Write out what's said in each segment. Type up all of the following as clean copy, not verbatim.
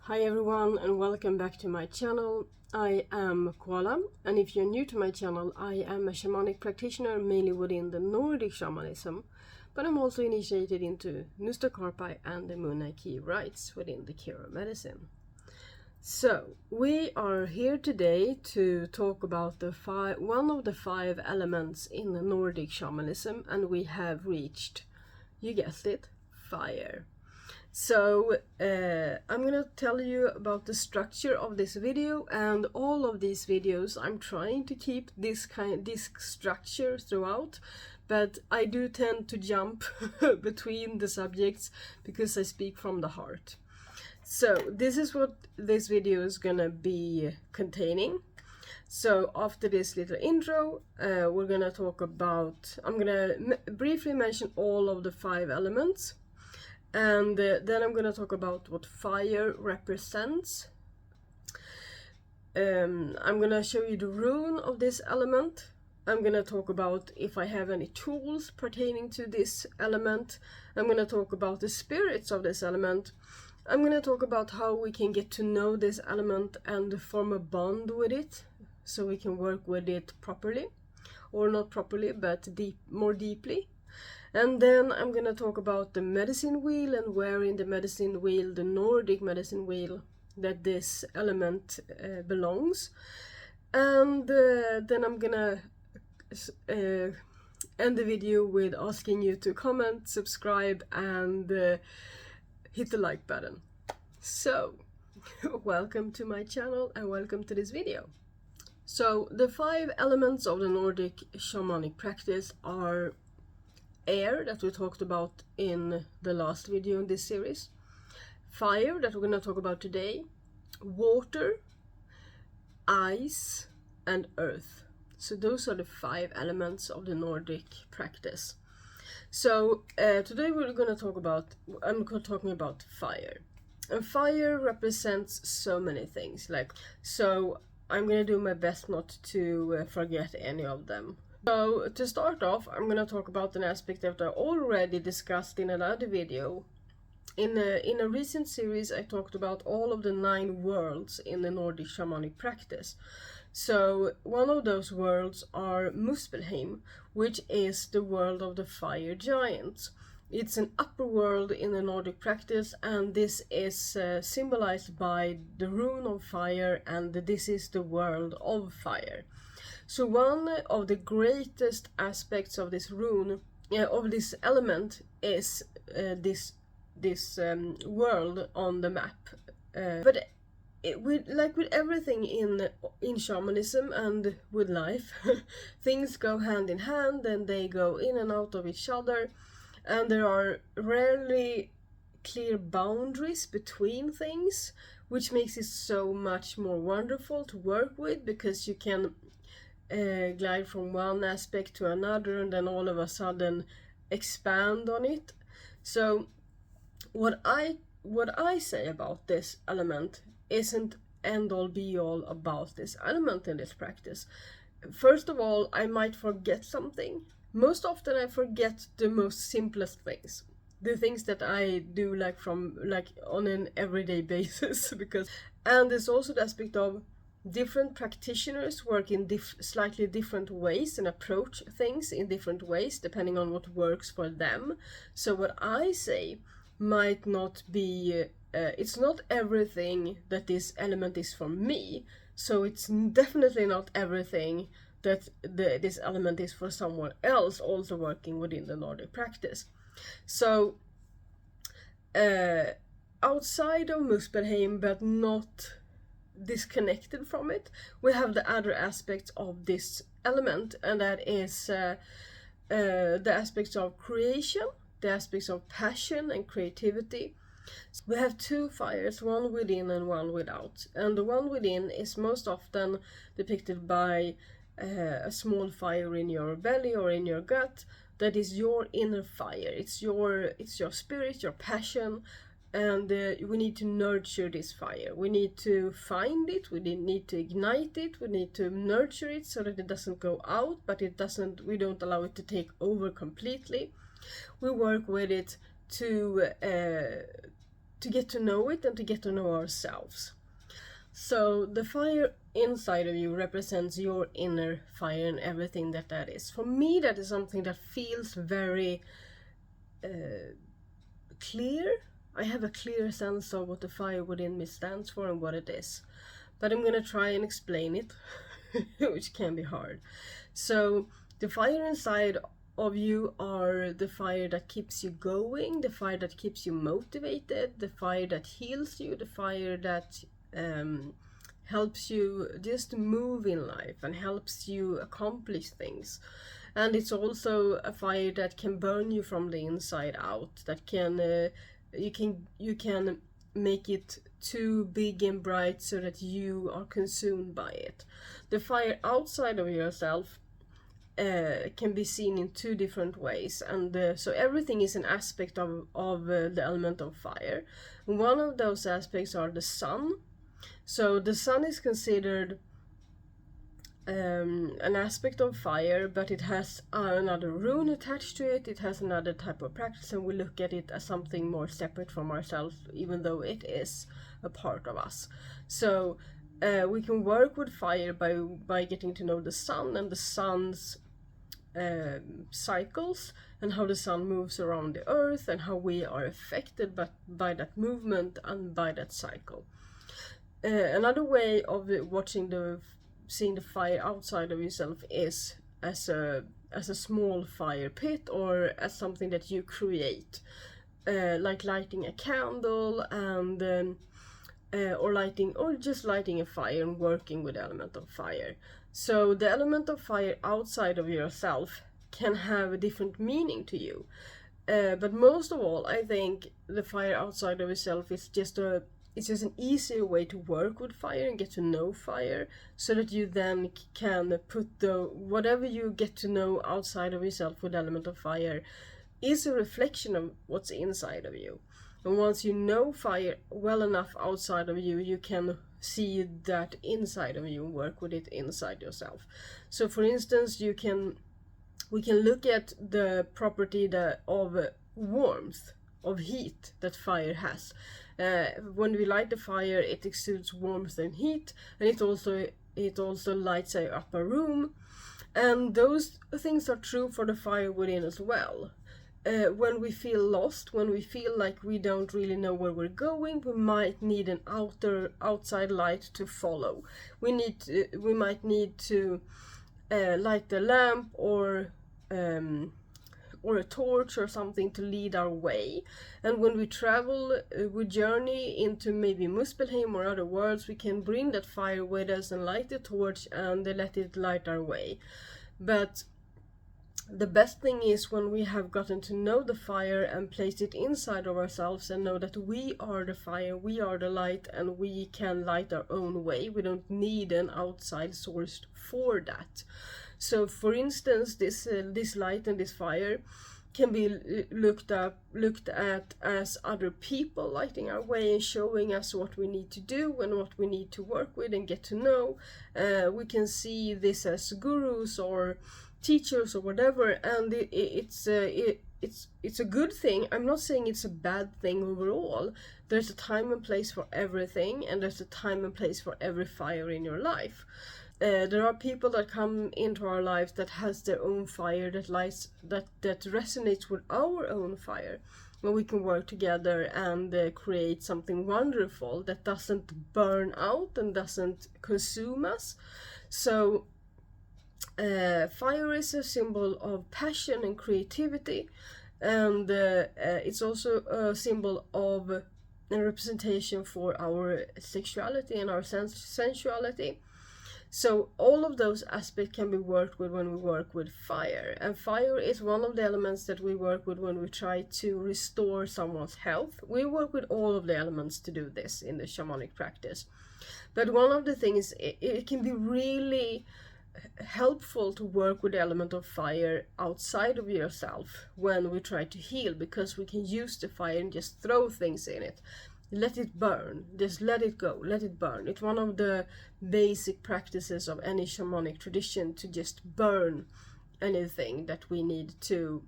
Hi everyone and welcome back to my channel. I am Koala, and if you're new to my channel, I am a shamanic practitioner mainly within the Nordic shamanism, but I'm also initiated into Nustakarpai and the Munaki rites within the Kira medicine. So we are here today to talk about one of the 5 elements in the Nordic shamanism, and we have reached, you guessed it, fire. So I'm gonna tell you about the structure of this video, and all of these videos I'm trying to keep this structure throughout, but I do tend to jump between the subjects because I speak from the heart. So this is what this video is gonna be containing. So after this little intro, we're gonna talk about, I'm gonna briefly mention all of the 5 elements. And then I'm going to talk about what fire represents. I'm going to show you the rune of this element. I'm going to talk about if I have any tools pertaining to this element. I'm going to talk about the spirits of this element. I'm going to talk about how we can get to know this element and form a bond with it, so we can work with it properly, or not properly, but more deeply. And then I'm gonna talk about the medicine wheel, and where in the medicine wheel, the Nordic medicine wheel, that this element belongs. And then I'm gonna end the video with asking you to comment, subscribe, and hit the like button. So, welcome to my channel and welcome to this video. So, the 5 elements of the Nordic shamanic practice are air, that we talked about in the last video in this series, fire, that we're going to talk about today, water, ice, and earth. So those are the 5 elements of the Nordic practice. So today I'm talking about fire. And fire represents so many things, so I'm going to do my best not to forget any of them. So to start off, I'm going to talk about an aspect that I already discussed in another video. In a recent series, I talked about all of the 9 worlds in the Nordic shamanic practice. So one of those worlds are Muspelheim, which is the world of the fire giants. It's an upper world in the Nordic practice, and this is symbolized by the rune of fire, and this is the world of fire. So one of the greatest aspects of this rune, of this element, is this world on the map. But with everything in shamanism and with life, things go hand in hand, and they go in and out of each other, and there are rarely clear boundaries between things, which makes it so much more wonderful to work with, because you can glide from one aspect to another and then all of a sudden expand on it. So what I say about this element isn't end all be all about this element in this practice. First of all, I might forget something. Most often I forget the most simplest things, the things that I do on an everyday basis, and there's also the aspect of different practitioners work in slightly different ways and approach things in different ways depending on what works for them. So what I say might not be, it's not everything that this element is for me, so it's definitely not everything that this element is for someone else also working within the Nordic practice. So outside of Muspelheim, but not disconnected from it, we have the other aspects of this element, and that is the aspects of creation, the aspects of passion and creativity. We have 2 fires, one within and one without, and the one within is most often depicted by a small fire in your belly or in your gut. That is your inner fire. It's your spirit, your passion. And we need to nurture this fire. We need to find it, we need to ignite it, we need to nurture it so that it doesn't go out, but we don't allow it to take over completely. We work with it to to get to know it and to get to know ourselves. So the fire inside of you represents your inner fire and everything that is. For me, that is something that feels very clear. I have a clear sense of what the fire within me stands for and what it is. But I'm gonna try and explain it, which can be hard. So the fire inside of you are the fire that keeps you going, the fire that keeps you motivated, the fire that heals you, the fire that helps you just move in life and helps you accomplish things. And it's also a fire that can burn you from the inside out, that can you can make it too big and bright so that you are consumed by it. The fire outside of yourself can be seen in two different ways, and so everything is an aspect of the element of fire. One of those aspects are the sun. So the sun is considered an aspect of fire, but it has another rune attached to it. It has another type of practice, and we look at it as something more separate from ourselves, even though it is a part of us. So we can work with fire by getting to know the sun and the sun's cycles, and how the sun moves around the earth, and how we are affected by that movement and by that cycle. Another way of seeing the fire outside of yourself is as a small fire pit, or as something that you create, like lighting a candle and or just lighting a fire and working with the element of fire. So the element of fire outside of yourself can have a different meaning to you, but most of all, I think the fire outside of yourself is just it's just an easier way to work with fire and get to know fire, so that you then can put whatever you get to know outside of yourself with the element of fire is a reflection of what's inside of you. And once you know fire well enough outside of you, you can see that inside of you and work with it inside yourself. So for instance, we can look at the property of warmth, of heat that fire has. When we light the fire, it exudes warmth and heat, and it also lights up a room. And those things are true for the fire within as well. When we feel lost, when we feel like we don't really know where we're going, we might need an outside light to follow. We might need to light the lamp or a torch or something to lead our way. And when we travel, we journey into maybe Muspelheim or other worlds, we can bring that fire with us and light the torch and let it light our way. But the best thing is when we have gotten to know the fire and placed it inside of ourselves and know that we are the fire, we are the light, and we can light our own way. We don't need an outside source for that. So for instance, this light and this fire can be looked at as other people lighting our way and showing us what we need to do and what we need to work with and get to know. We can see this as gurus or teachers or whatever, and it's a good thing. I'm not saying it's a bad thing overall. There's a time and place for everything, and there's a time and place for every fire in your life. There are people that come into our lives that has their own fire that resonates with our own fire, where we can work together and create something wonderful that doesn't burn out and doesn't consume us. So fire is a symbol of passion and creativity, and it's also a symbol of a representation for our sexuality and our sensuality. So all of those aspects can be worked with when we work with fire. And fire is one of the elements that we work with when we try to restore someone's health. We work with all of the elements to do this in the shamanic practice. But one of the things, it can be really helpful to work with the element of fire outside of yourself when we try to heal, because we can use the fire and just throw things in it. Let it burn, just let it go, let it burn. It's one of the basic practices of any shamanic tradition, to just burn anything that we need to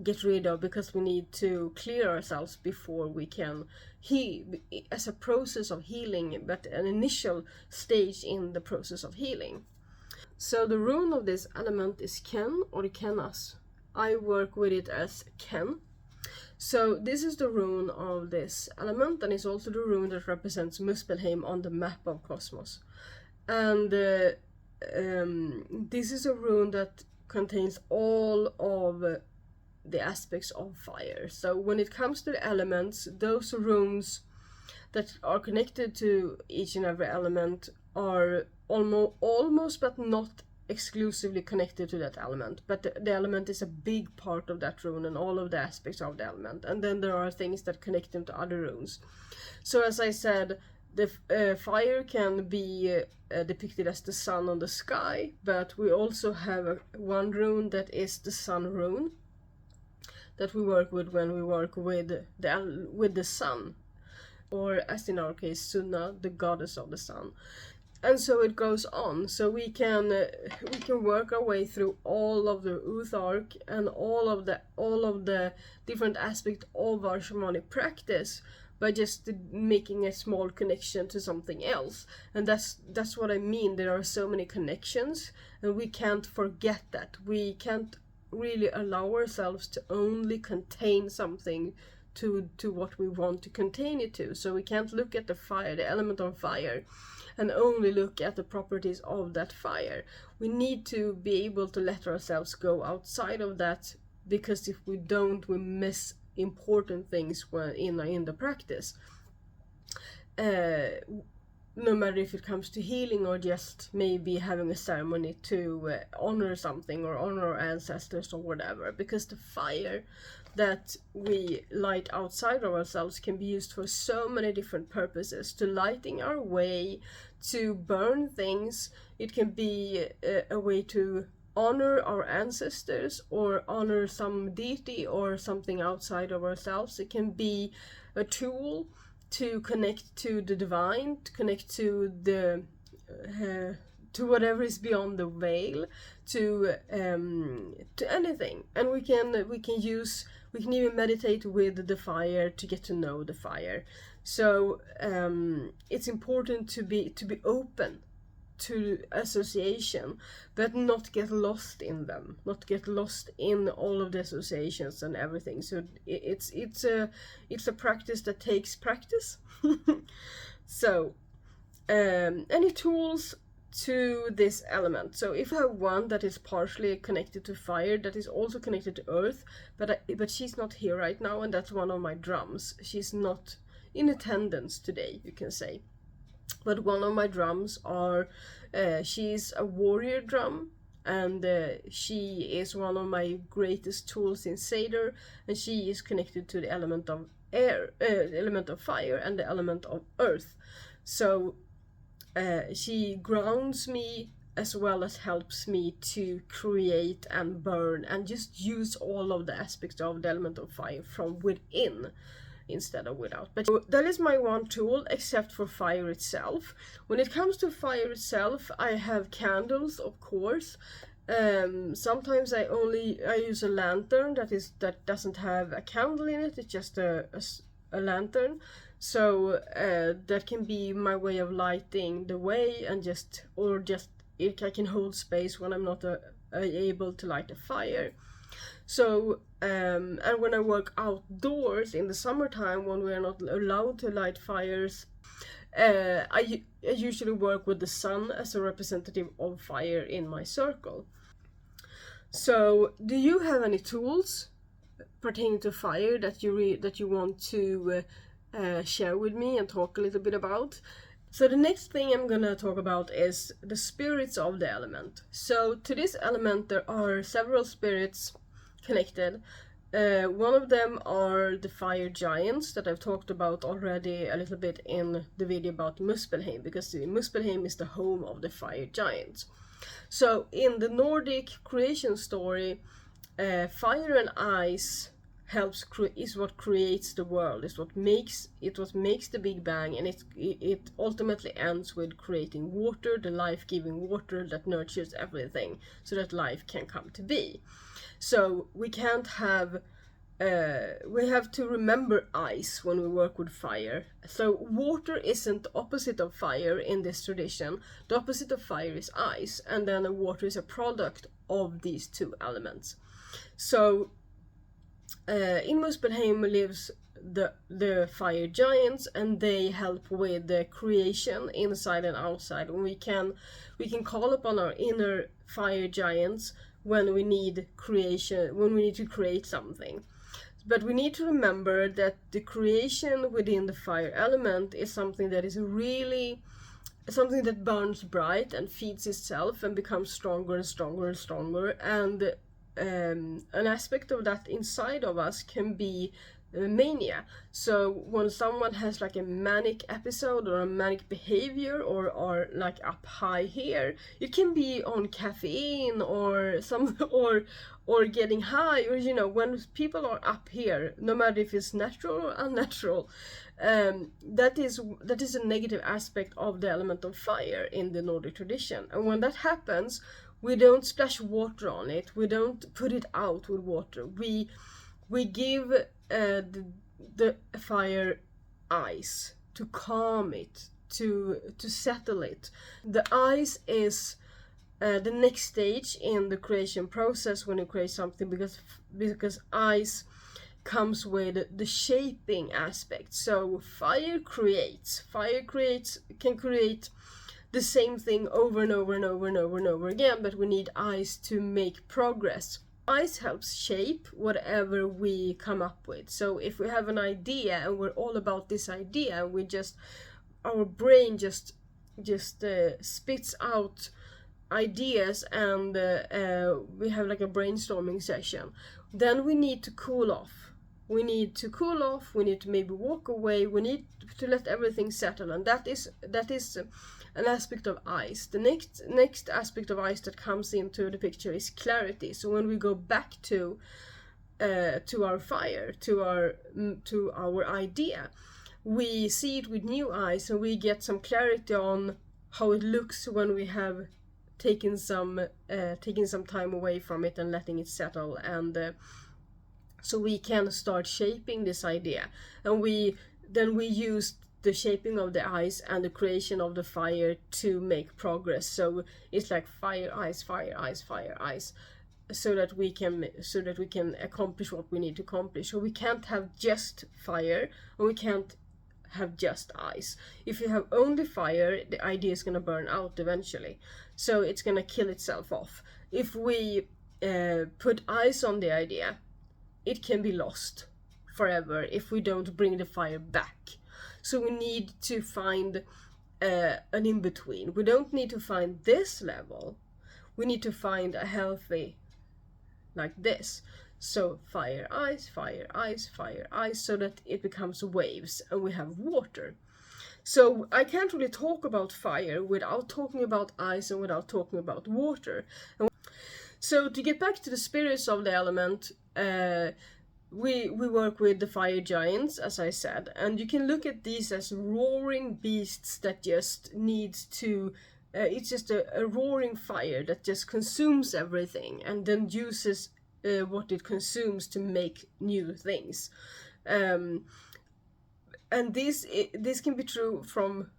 get rid of, because we need to clear ourselves before we can heal, as a process of healing, but an initial stage in the process of healing. So the rune of this element is Ken, or Kenaz. I work with it as Ken. So this is the rune of this element, and it's also the rune that represents Muspelheim on the map of Cosmos. And this is a rune that contains all of the aspects of fire. So when it comes to the elements, those runes that are connected to each and every element are almost but not exclusively connected to that element, but the element is a big part of that rune and all of the aspects of the element, and then there are things that connect them to other runes. So as I said, the fire can be depicted as the sun on the sky, but we also have one rune that is the sun rune that we work with when we work with the sun, or as in our case, Sunna, the goddess of the sun. And so it goes on. So we can work our way through all of the Uthark and all of the different aspects of our shamanic practice by just making a small connection to something else. And that's what I mean. There are so many connections, and we can't forget that. We can't really allow ourselves to only contain something to what we want to contain it to. So we can't look at the fire, the element of fire, and only look at the properties of that fire. We need to be able to let ourselves go outside of that, because if we don't, we miss important things in the practice. No matter if it comes to healing or just maybe having a ceremony to honor something or honor our ancestors or whatever, because the fire that we light outside of ourselves can be used for so many different purposes, to lighting our way, to burn things. It can be a way to honor our ancestors or honor some deity or something outside of ourselves. It can be a tool to connect to the divine, to connect to the to whatever is beyond the veil, to anything. And we can even meditate with the fire to get to know the fire. So it's important to be open to association, but not get lost in them, not get lost in all of the associations and everything. So it's a practice that takes practice. So any tools to this element? So if I have one that is partially connected to fire, that is also connected to earth, but she's not here right now, and that's one of my drums. She's not in attendance today, you can say. But one of my drums are, she's a warrior drum, and she is one of my greatest tools in Seder, and she is connected to the element of air, element of fire, and the element of earth. So she grounds me as well as helps me to create and burn and just use all of the aspects of the element of fire from within instead of without. But that is my one tool, except for fire itself. When it comes to fire itself, I have candles, of course. Sometimes I use a lantern that doesn't have a candle in it. It's just a lantern. So that can be my way of lighting the way, and I can hold space when I'm not able to light a fire. So and when I work outdoors in the summertime, when we are not allowed to light fires, I usually work with the sun as a representative of fire in my circle. So do you have any tools pertaining to fire that you want to share with me and talk a little bit about? So the next thing I'm gonna talk about is the spirits of the element. So to this element there are several spirits connected. One of them are the fire giants that I've talked about already a little bit in the video about Muspelheim, because Muspelheim is the home of the fire giants. So in the Nordic creation story, fire and ice is what creates the world, is what makes the Big Bang, and it ultimately ends with creating water, the life-giving water that nurtures everything so that life can come to be. So we can't have we have to remember ice when we work with fire. So water isn't the opposite of fire in this tradition. The opposite of fire is ice, and then water is a product of these two elements. So in Muspelheim lives the fire giants, and they help with the creation inside and outside. And we can call upon our inner fire giants when we need creation, when we need to create something. But we need to remember that the creation within the fire element is something that is really something that burns bright and feeds itself and becomes stronger and stronger and stronger. And an aspect of that inside of us can be mania. So when someone has like a manic episode or a manic behavior, or are like up high here, it can be on caffeine or some or getting high, or when people are up here, no matter if it's natural or unnatural, that is a negative aspect of the element of fire in the Nordic tradition. And when that happens, we don't splash water on it, we don't put it out with water, we give the fire ice to calm it, to settle it. The ice is the next stage in the creation process when you create something, because ice comes with the shaping aspect. So fire can create the same thing over and over and over and over and over again, but we need ice to make progress. Ice helps shape whatever we come up with. So if we have an idea and we're all about this idea, and our brain just spits out ideas, and we have like a brainstorming session, then we need to cool off. We need to maybe walk away, we need to let everything settle, and that is an aspect of ice. The next aspect of ice that comes into the picture is clarity. So when we go back to our fire, to our idea, we see it with new eyes, and we get some clarity on how it looks when we have taken some time away from it and letting it settle, and so we can start shaping this idea. And we use the shaping of the ice and the creation of the fire to make progress. So it's like fire, ice, fire, ice, fire, ice, so that we can accomplish what we need to accomplish. So we can't have just fire, and we can't have just ice. If you have only fire, the idea is going to burn out eventually, so it's going to kill itself off. If we put ice on the idea, it can be lost forever if we don't bring the fire back. So we need to find an in-between. We don't need to find this level, we need to find a healthy like this. So fire, ice, fire, ice, fire, ice, so that it becomes waves and we have water. So I can't really talk about fire without talking about ice and without talking about water. So to get back to the spirits of the element, we work with the fire giants, as I said, and you can look at these as roaring beasts that just needs to it's just a roaring fire that just consumes everything and then uses what it consumes to make new things. And this can be true from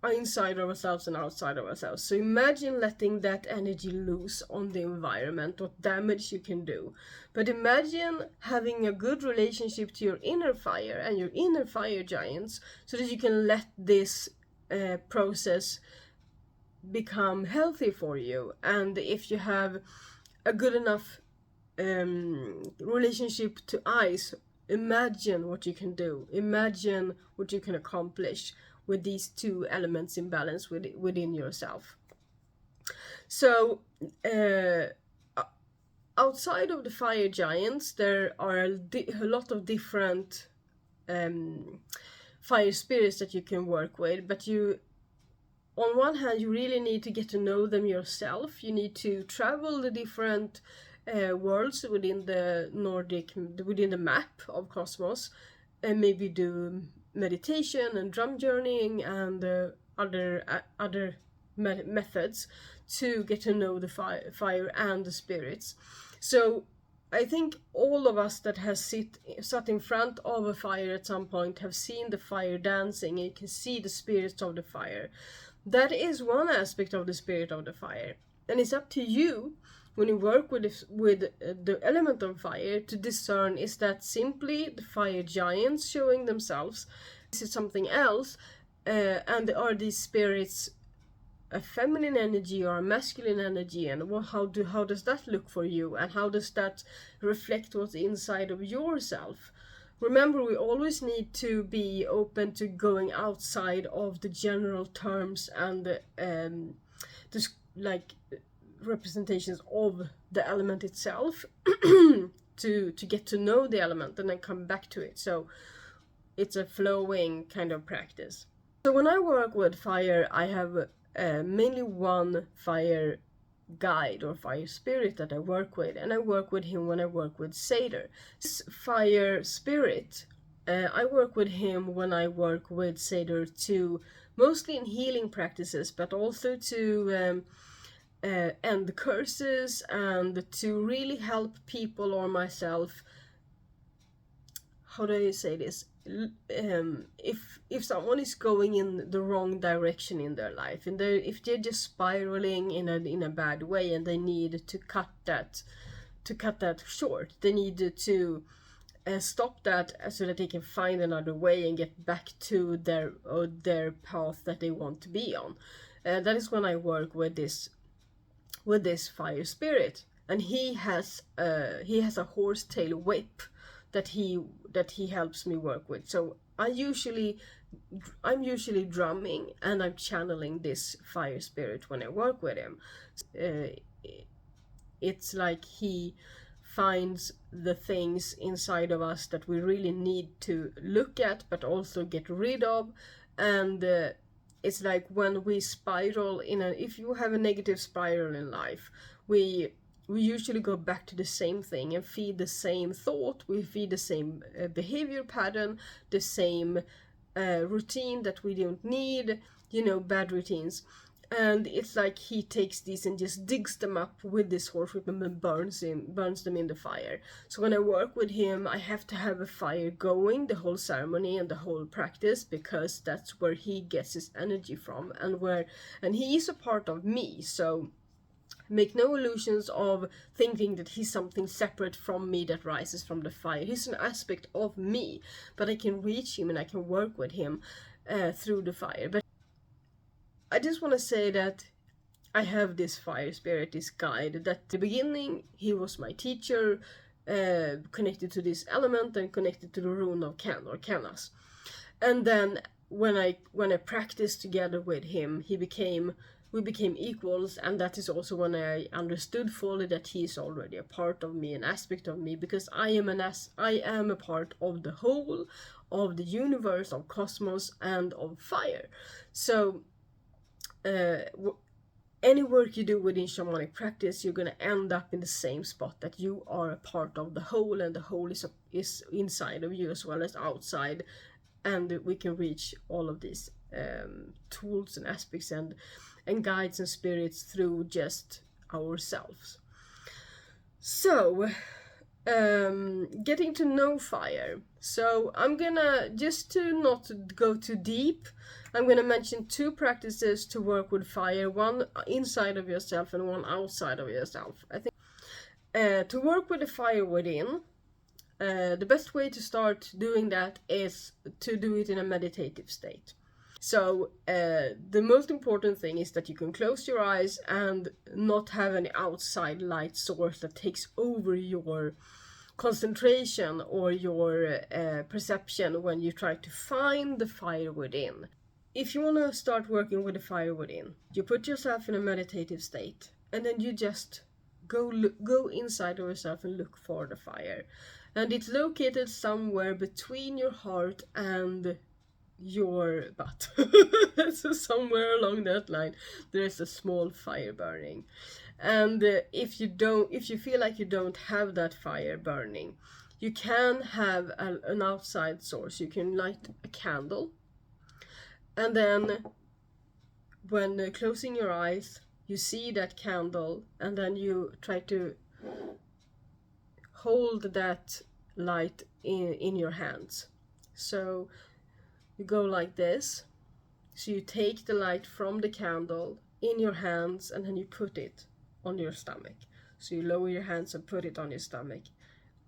inside of ourselves and outside of ourselves. So imagine letting that energy loose on the environment, what damage you can do. But imagine having a good relationship to your inner fire and your inner fire giants, so that you can let this process become healthy for you. And if you have a good enough relationship to ice, imagine what you can do. Imagine what you can accomplish with these two elements in balance within yourself. So outside of the fire giants, there are a lot of different fire spirits that you can work with, but on one hand, you really need to get to know them yourself. You need to travel the different worlds within the Nordic, within the map of cosmos, and maybe do meditation and drum journeying and other methods to get to know the fire and the spirits. So I think all of us that has sat in front of a fire at some point have seen the fire dancing, and you can see the spirits of the fire. That is one aspect of the spirit of the fire, and it's up to you when you work with the element of fire to discern, is that simply the fire giants showing themselves, is it something else, and are these spirits a feminine energy or a masculine energy, and how does that look for you, and how does that reflect what's inside of yourself? Remember, we always need to be open to going outside of the general terms and just like representations of the element itself to get to know the element and then come back to it. So it's a flowing kind of practice. So when I work with fire, I have mainly one fire guide or fire spirit that I work with, and I work with him when I work with Seder. This fire spirit, I work with him when I work with Seder to mostly in healing practices, but also to end curses and to really help people or myself. How do I say this? If someone is going in the wrong direction in their life, and if they're just spiraling in a bad way, and they need to cut that short, they need to stop that so that they can find another way and get back to their path that they want to be on. That is when I work with this fire spirit, and he has a horsetail whip that he helps me work with. So I'm usually drumming and I'm channeling this fire spirit when I work with him. It's like he finds the things inside of us that we really need to look at but also get rid of, and it's like when we spiral if you have a negative spiral in life, we usually go back to the same thing and feed the same thought, we feed the same behavior pattern, the same routine that we don't need, bad routines. And it's like he takes these and just digs them up with this horsewhip and then burns them in the fire. So when I work with him, I have to have a fire going the whole ceremony and the whole practice, because that's where he gets his energy from, and he is a part of me. So make no illusions of thinking that he's something separate from me that rises from the fire. He's an aspect of me, but I can reach him and I can work with him through the fire. But I just want to say that I have this fire spirit, this guide, that at the beginning he was my teacher, connected to this element and connected to the rune of Kenaz. And then when I practiced together with him, we became equals, and that is also when I understood fully that he is already a part of me, an aspect of me, because I am a part of the whole of the universe, of cosmos, and of fire. So any work you do within shamanic practice, you're going to end up in the same spot, that you are a part of the whole, and the whole is inside of you as well as outside, and we can reach all of these tools and aspects and guides and spirits through just ourselves. So getting to know fire. So I'm gonna, just to not go too deep, I'm gonna mention two practices to work with fire, one inside of yourself and one outside of yourself. I think to work with the fire within, the best way to start doing that is to do it in a meditative state. So the most important thing is that you can close your eyes and not have any outside light source that takes over your concentration or your perception when you try to find the fire within. If you want to start working with the fire within, you put yourself in a meditative state, and then you just go inside of yourself and look for the fire. And it's located somewhere between your heart and your butt. So somewhere along that line there's a small fire burning, and if you feel like you don't have that fire burning, you can have an outside source. You can light a candle, and then when closing your eyes, you see that candle, and then you try to hold that light in your hands. So you go like this. So you take the light from the candle in your hands and then you put it on your stomach. So you lower your hands and put it on your stomach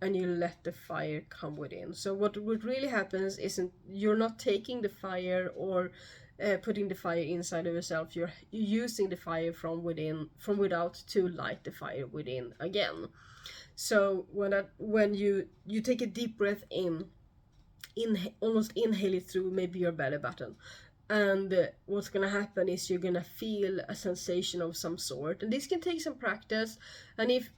and you let the fire come within. So what really happens isn't, you're not taking the fire or putting the fire inside of yourself. You're using the fire from without to light the fire within again. So when you take a deep breath in, almost inhale it through maybe your belly button, and what's gonna happen is you're gonna feel a sensation of some sort, and this can take some practice. And if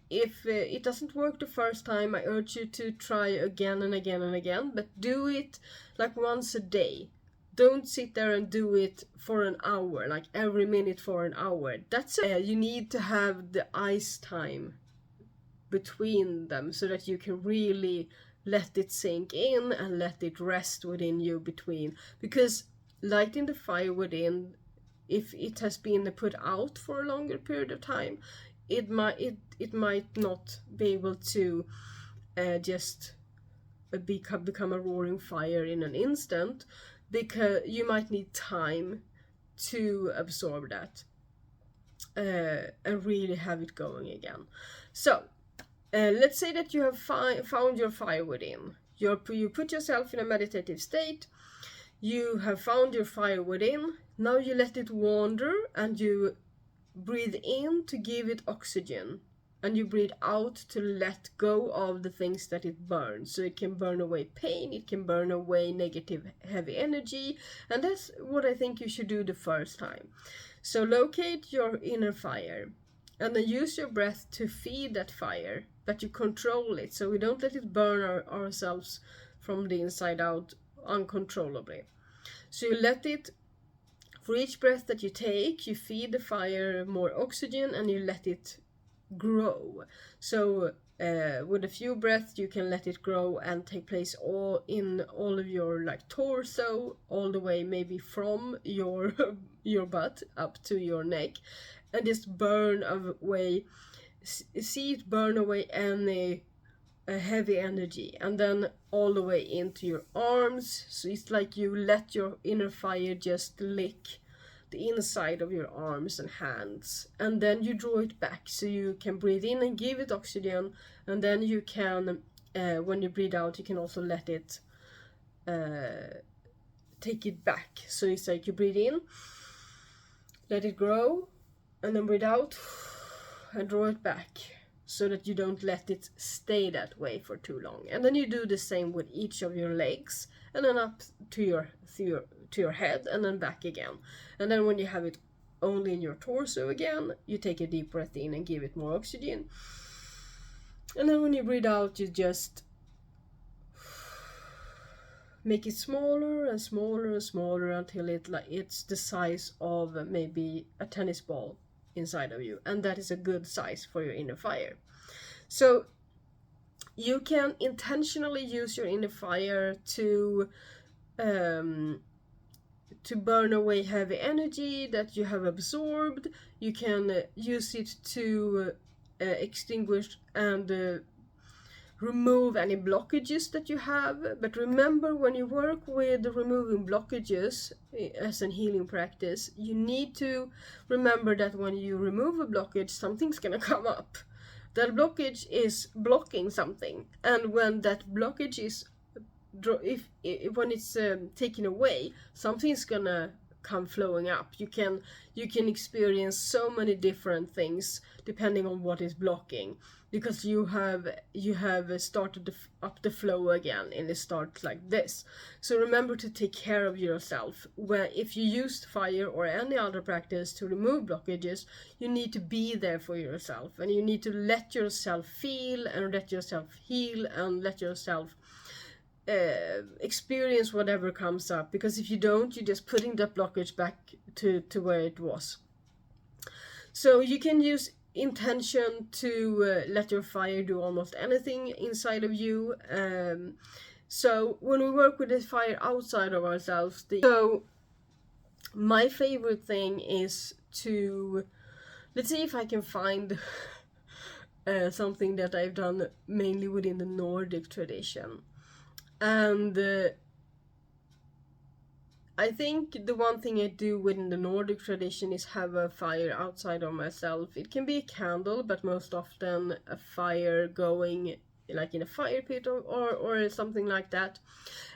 it doesn't work the first time, I urge you to try again and again and again, but do it like once a day. Don't sit there and do it for an hour, like every minute for an hour. That's you need to have the ice time between them so that you can really let it sink in and let it rest within you between, because lighting the fire within, if it has been put out for a longer period of time, it might not be able to just become a roaring fire in an instant, because you might need time to absorb that and really have it going again. So let's say that you have found your fire within. You put yourself in a meditative state. You have found your fire within. Now you let it wander and you breathe in to give it oxygen. And you breathe out to let go of the things that it burns. So it can burn away pain, it can burn away negative heavy energy. And that's what I think you should do the first time. So locate your inner fire. And then use your breath to feed that fire. But you control it. So we don't let it burn ourselves from the inside out uncontrollably. So you let it, for each breath that you take, you feed the fire more oxygen and you let it grow. So with a few breaths you can let it grow and take place all of your like torso, all the way maybe from your butt up to your neck, and just burn away, see it burn away any heavy energy, and then all the way into your arms. So it's like you let your inner fire just lick the inside of your arms and hands, and then you draw it back so you can breathe in and give it oxygen, and then you can when you breathe out you can also let it take it back. So it's like you breathe in, let it grow, and then breathe out and draw it back, so that you don't let it stay that way for too long. And then you do the same with each of your legs, and then up to your head, and then back again. And then when you have it only in your torso again, you take a deep breath in and give it more oxygen. And then when you breathe out, you just make it smaller and smaller and smaller until it's the size of maybe a tennis ball inside of you, and that is a good size for your inner fire. So you can intentionally use your inner fire to burn away heavy energy that you have absorbed. You can use it to extinguish and remove any blockages that you have. But remember, when you work with removing blockages as a healing practice, you need to remember that when you remove a blockage, something's gonna come up. That blockage is blocking something, and when that blockage is when it's taken away, something's gonna come flowing up. You can experience so many different things depending on what is blocking, because you have started up the flow again, and it starts like this. So remember to take care of yourself. Where if you use fire or any other practice to remove blockages, you need to be there for yourself, and you need to let yourself feel and let yourself heal and let yourself experience whatever comes up, because if you don't, you're just putting that blockage back to where it was. So you can use intention to let your fire do almost anything inside of you. So when we work with this fire outside of ourselves, so my favorite thing is to, let's see if I can find something that I've done mainly within the Nordic tradition. And I think the one thing I do within the Nordic tradition is have a fire outside of myself. It can be a candle, but most often a fire going like in a fire pit or something like that.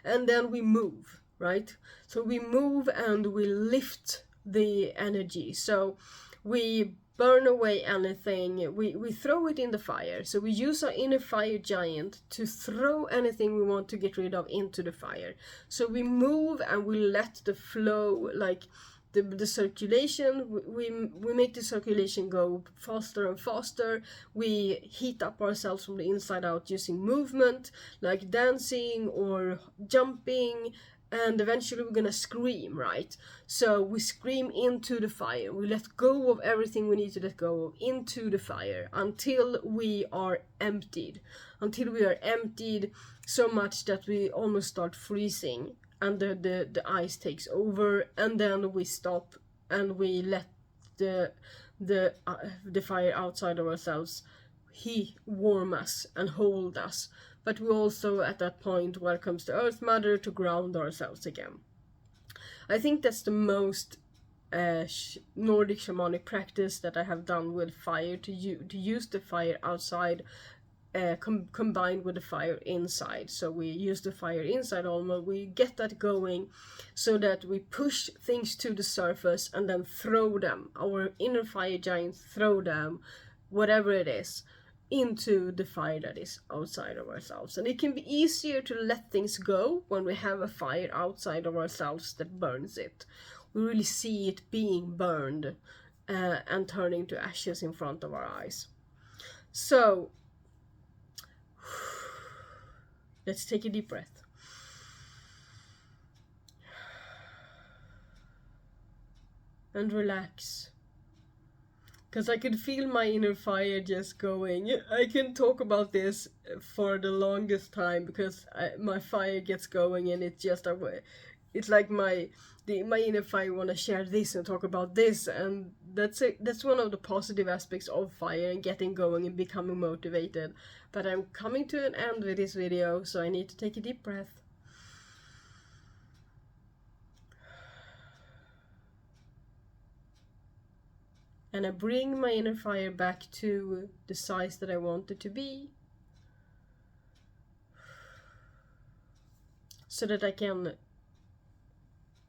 And then we move, right? So we move and we lift the energy. So we burn away anything, we throw it in the fire. So we use our inner fire giant to throw anything we want to get rid of into the fire. So we move and we let the flow, like the circulation, we make the circulation go faster and faster. We heat up ourselves from the inside out using movement, like dancing or jumping, and eventually we're gonna scream, right? So we scream into the fire. We let go of everything we need to let go of into the fire until we are emptied. Until we are emptied so much that we almost start freezing and the ice takes over, and then we stop and we let the fire outside of ourselves warm us and hold us. But we also at that point welcomes the Earth Mother to ground ourselves again. I think that's the most Nordic shamanic practice that I have done with fire, to use the fire outside combined with the fire inside. So we use the fire inside almost, we get that going so that we push things to the surface and then throw them, our inner fire giants throw them, whatever it is, into the fire that is outside of ourselves. And it can be easier to let things go when we have a fire outside of ourselves that burns it. We really see it being burned and turning to ashes in front of our eyes. So let's take a deep breath. And relax. Because I could feel my inner fire just going. I can talk about this for the longest time because my fire gets going, and it's just a way. It's like my inner fire want to share this and talk about this, and that's one of the positive aspects of fire and getting going and becoming motivated. But I'm coming to an end with this video, so I need to take a deep breath. And I bring my inner fire back to the size that I want it to be, so that I can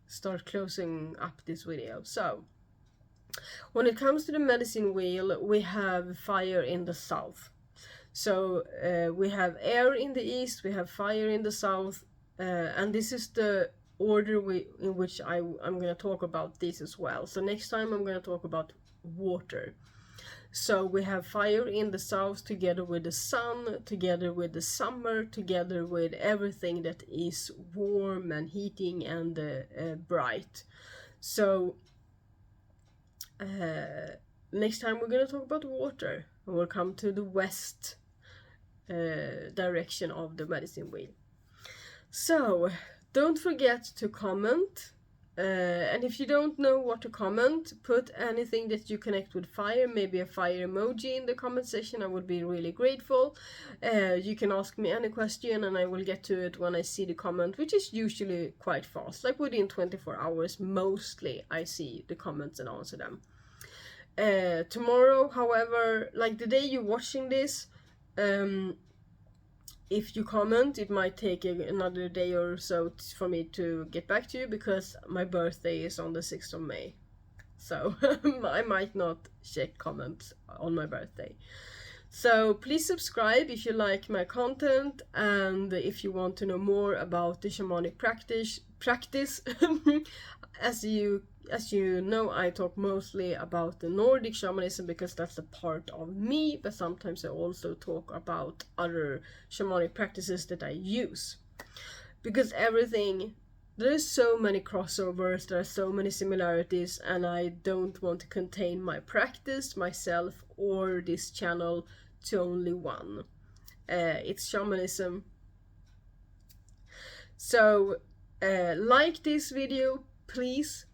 start closing up this video. So, when it comes to the medicine wheel, we have fire in the south. So we have air in the east, we have fire in the south, and this is the order in which I'm going to talk about this as well. So next time I'm going to talk about water. So we have fire in the south together with the sun, together with the summer, together with everything that is warm and heating and bright. So next time we're going to talk about water, and we'll come to the west direction of the medicine wheel. So don't forget to comment. And if you don't know what to comment, put anything that you connect with fire, maybe a fire emoji in the comment section. I would be really grateful. You can ask me any question and I will get to it when I see the comment, which is usually quite fast, like within 24 hours mostly I see the comments and answer them. Tomorrow, however, like the day you're watching this, if you comment, it might take another day or so for me to get back to you, because my birthday is on the 6th of May. So I might not check comments on my birthday. So please subscribe if you like my content, and if you want to know more about the shamanic practice. As you know, I talk mostly about the Nordic shamanism because that's a part of me, but sometimes I also talk about other shamanic practices that I use. Because there's so many crossovers, there are so many similarities, and I don't want to contain my practice, myself, or this channel to only one. It's shamanism. So like this video, please,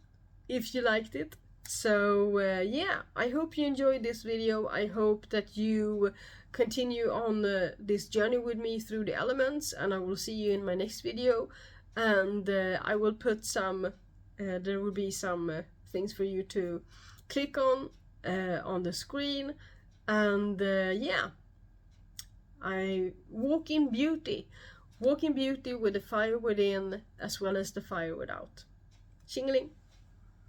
if you liked it. So yeah, I hope you enjoyed this video. I hope that you continue on this journey with me through the elements, and I will see you in my next video. And I will put some, there will be some things for you to click on the screen. And yeah, I walk in beauty with the fire within as well as the fire without. Shingling.